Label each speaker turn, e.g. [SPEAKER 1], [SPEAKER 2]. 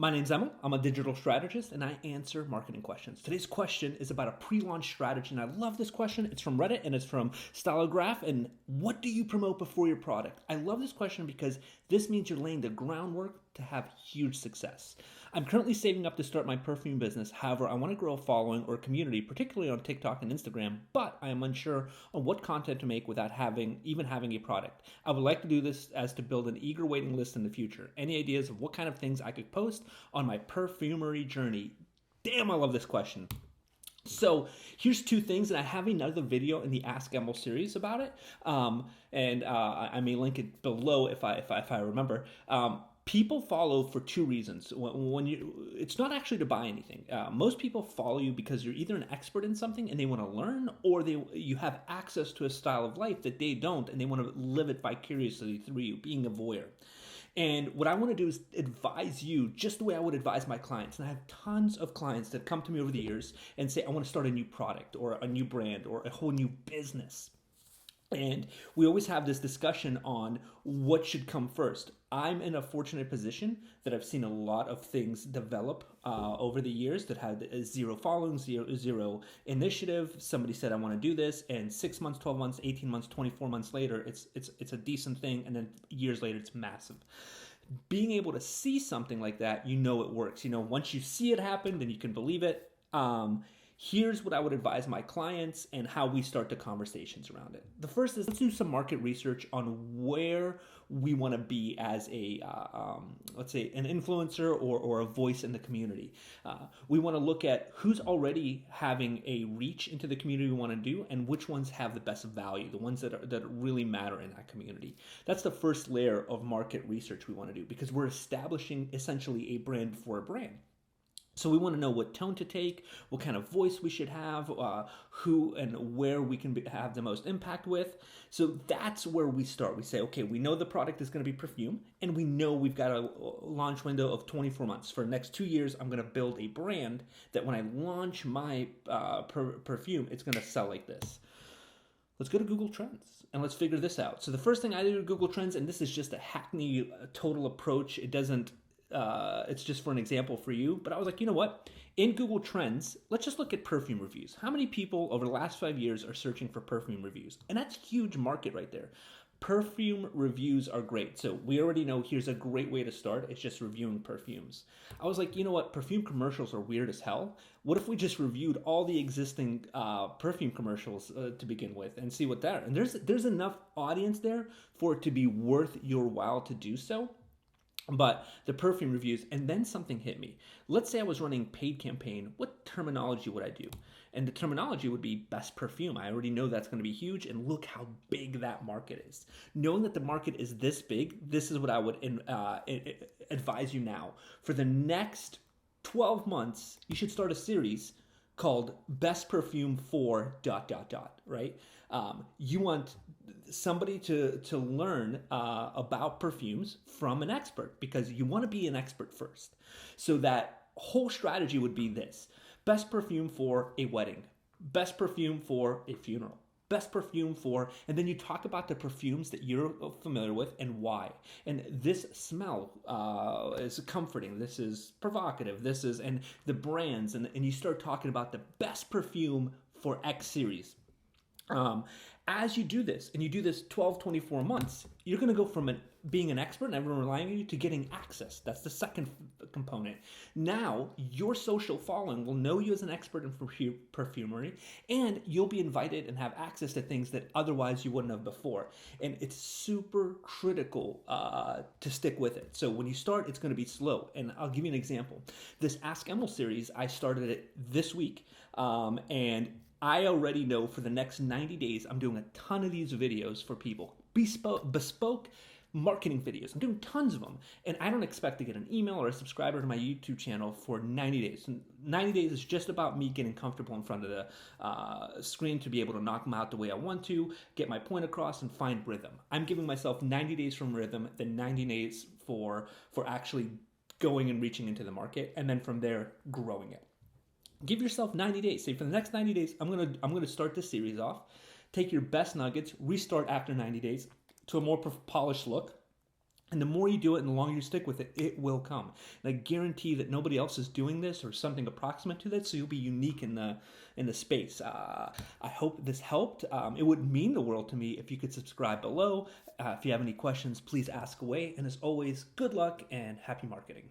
[SPEAKER 1] My name's Emil. I'm a digital strategist and I answer marketing questions. Today's question is about a pre-launch strategy, and I love this question. It's from Reddit and it's from Stylograph. And what do you promote before your product? I love this question because this means you're laying the groundwork to have huge success. I'm currently saving up to start my perfume business. However, I want to grow a following or community, particularly on TikTok and Instagram, but I am unsure on what content to make without having a product. I would like to do this as to build an eager waiting list in the future. Any ideas of what kind of things I could post on my perfumery journey? Damn, I love this question. So here's two things, and I have another video in the Ask Emil series about it, and I may link it below if I remember. People follow for two reasons. It's not actually to buy anything. Most people follow you because you're either an expert in something and they want to learn, or you have access to a style of life that they don't, and they want to live it vicariously through you, being a voyeur. And what I want to do is advise you just the way I would advise my clients. And I have tons of clients that come to me over the years and say, I want to start a new product or a new brand or a whole new business. And we always have this discussion on what should come first. I'm in a fortunate position that I've seen a lot of things develop over the years that had zero following, zero initiative. Somebody said, I want to do this. And 6 months, 12 months, 18 months, 24 months later, it's a decent thing. And then years later, it's massive. Being able to see something like that, you know it works. You know, once you see it happen, then you can believe it. Here's what I would advise my clients and how we start the conversations around it. The first is, let's do some market research on where we want to be as let's say an influencer or a voice in the community. We want to look at who's already having a reach into the community we want to do, and which ones have the best value, the ones that really matter in that community. That's the first layer of market research we want to do, because we're establishing essentially a brand before a brand. So we want to know what tone to take, what kind of voice we should have, who and where we can have the most impact with. So that's where we start. We say, okay, we know the product is going to be perfume, and we know we've got a launch window of 24 months. For the next 2 years, I'm going to build a brand that when I launch my perfume, it's going to sell like this. Let's go to Google Trends and let's figure this out. So the first thing I do to Google Trends, and this is just a hackney total approach. It's just for an example for you, but I was like, you know what? In Google Trends, let's just look at perfume reviews. How many people over the last 5 years are searching for perfume reviews? And that's a huge market right there. Perfume reviews are great. So we already know here's a great way to start. It's just reviewing perfumes. I was like, you know what? Perfume commercials are weird as hell. What if we just reviewed all the existing perfume commercials to begin with and see what that? And there's enough audience there for it to be worth your while to do so. But the perfume reviews, and then something hit me. Let's say I was running paid campaign. What terminology would I do? And the terminology would be best perfume. I already know that's going to be huge, and look how big that market is. Knowing that the market is this big, this is what I would advise you now. For the next 12 months, you should start a series called Best Perfume for ... right? You want somebody to learn about perfumes from an expert, because you want to be an expert first. So that whole strategy would be this: best perfume for a wedding, best perfume for a funeral, best perfume for, and then you talk about the perfumes that you're familiar with and why. And this smell is comforting, this is provocative, this is, and the brands, and you start talking about the best perfume for X series. As you do this, and you do this 12, 24 months, you're going to go from being an expert and everyone relying on you to getting access. That's the second component. Now, your social following will know you as an expert in perfumery, and you'll be invited and have access to things that otherwise you wouldn't have before. And it's super critical to stick with it. So when you start, it's going to be slow. And I'll give you an example. This Ask Emil series, I started it this week, and I already know for the next 90 days, I'm doing a ton of these videos for people. Bespoke marketing videos. I'm doing tons of them. And I don't expect to get an email or a subscriber to my YouTube channel for 90 days. And 90 days is just about me getting comfortable in front of the screen to be able to knock them out the way I want to, get my point across, and find rhythm. I'm giving myself 90 days from rhythm, then 90 days for actually going and reaching into the market, and then from there, growing it. Give yourself 90 days. Say for the next 90 days, I'm gonna start this series off. Take your best nuggets, restart after 90 days to a more polished look, And the more you do it and the longer you stick with it, it will come. And I guarantee that nobody else is doing this or something approximate to that, so you'll be unique in the space. I hope this helped. It would mean the world to me if you could subscribe below. If you have any questions, please ask away. And as always, good luck and happy marketing.